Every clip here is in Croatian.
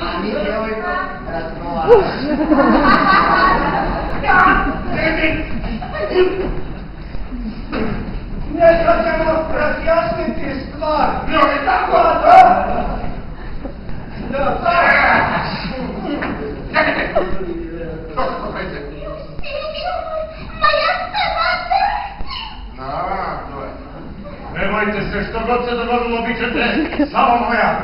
A mi djevojko razgovaraš. Neka ćemo razjasniti stvar. Joj, tako Čekajte! Što se to kreće? Moja starata! To je. Nemojte se, što god se dogodilo, bit ćete samo moja.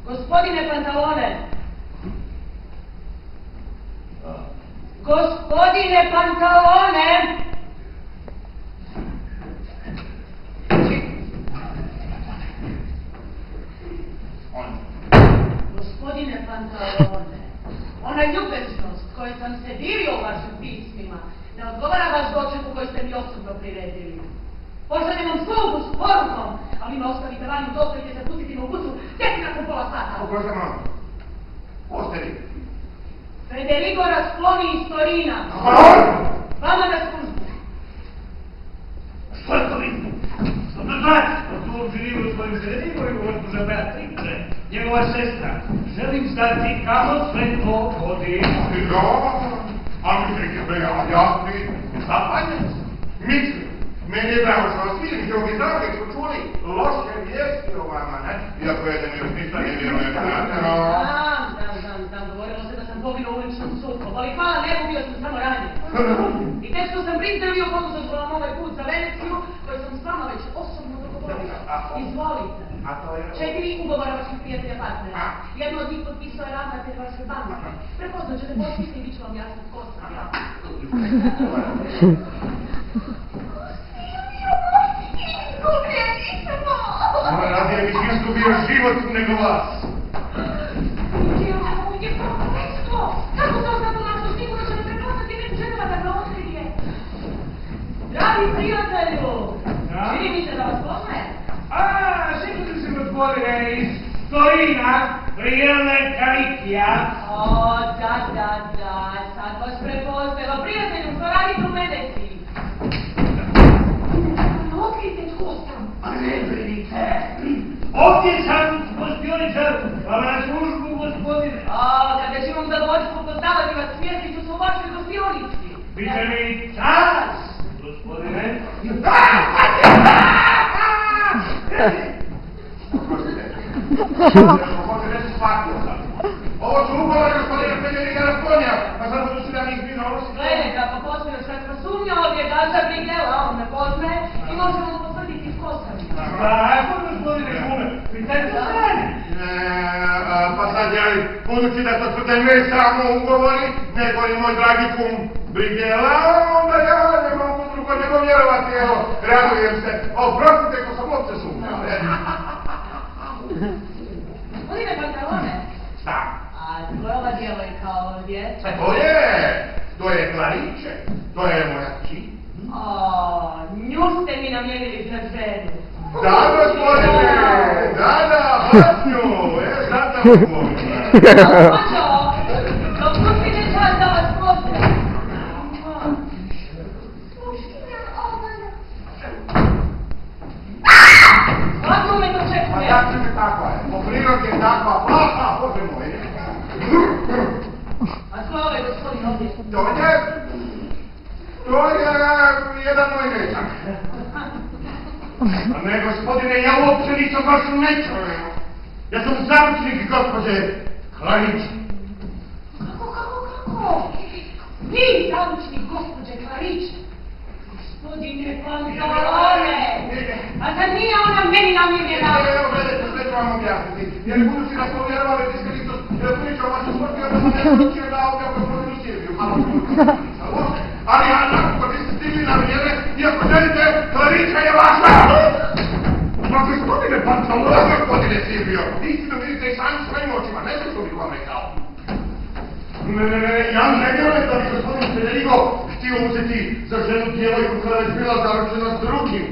Gospodine Pantalone! Gospodine Pantalone! Gospodine Pantalone, ona ljubeznost koju sam se divio u vašim pismima ne odgovara vaš dočeku koji ste mi osobno priredili. Pošaljem vam slugu s porukom, ali me ostavite vani u dok ćete se pustiti u kuću tek nakon pola sata. Oprošamo. Osteri. Federico Rascloni iz Torina. Vama na službu. Što je to vidno? Što to znači? Tu uopće nije gospodin Federico i gospođa Beatrice, njegova sestra. Želim znati kako sve to vodi. Ali mi se jasni zapanjac. Mislim, meni je drago što vas vidim, jer ovi zdravnik su čuli loše vijesti o vama, ne? Iako je da mi još ništa ne vjerujem, znate, no? Znam, govorilo se da sam poginuo u uličnom sukobu, ali hvala Nebu, bio sam samo ranjen. I tek što sam prizdravio, poduzeo vam ovaj put za Veneciju, koji sam s vama već osobno dogovorio. Izvolite. 4 ugovora vaših prijatelja partnera. Jedno od njih potpisao je ravnatelj vaše banke. Prepoznat ćete potpise i bit ću vam jasno tko sam ja. Moja radija bih izgubio život nego vas. Je prokletstvo! Kako to znam ponašto? Sigurno će me prepoznati neku žena da ga otkrije. Dragi prijatelju! Čini mi se da vas poznaje. Sjećate se gospodine iz Torina, Brielle Calicchia. Da, sad vas prepoznalo. Prijatelju, što radite u Veneciji? Otkrite tko sam. Ne brinite. Ovdje sam gospjoničar, vama na službu gospodine. Kada ću vam zadovoljstvo poznavati vas svijesti, ću se u vašoj gospjonici. Biće mi čas, gospodine. Možete reći shvatio sam. Ovo su ugovore gospodina Federica Rasconija, pa sad budu da mi izbino ovo si... Gledajte, ako postoji još kakva sumnja, ovdje je Gaza Brigela, on me poznaje i možemo potvrditi tko sam. Tako, gospodine Šume, pitajte strane. Pa sad ja, budući da to su te ne samo ugovori, nego i moj dragi kum Brigela, onda ja ne mogu drugo nego vjerovati, evo, radujem se. Oprostite ko sam uopće sumnjao, ne? Gospodine Pantalone. Šta? A tko je ova djevojka ovdje? To je Klariče, to je moja kći. Nju ste mi namijenili za ženu. Da, gospodine, da, baš nju, sad da gospodine. Hoćo, dopustite čas da vas pozdravim. Svako me dočekuje. Pa ja će mi takva je, po prirodi je takva, bože moj. A tko je ovaj gospodin ovdje? To je jedan moj nećak. A ne, gospodine, ja uopće nisam baš nečak. Ja sam zamčnik gospođe Klariče. Kako? Vi, zamčnik gospođe Klariče? Gospodine Pantalone! A zar nije ona meni namirjena? Evo, gledajte, sve ću vam objasniti. Jer budući da smo uvjerovali diskretost priča o vašem smrti, onda sam ne odlučio da ovdje gospodinu Silviju. Ali ja nakon vi ste stigli na vrijeme, iako želite, Klariča je vaša! Ma gospodine Pantalone, gospodine Silvio, istinu vidite i sami svojim očima, ne znam što bih vam rekao. Ja ne vjerujem da bi gospodin Federico htio uzeti za ženu djevojku koja je bila zaručena s drugim.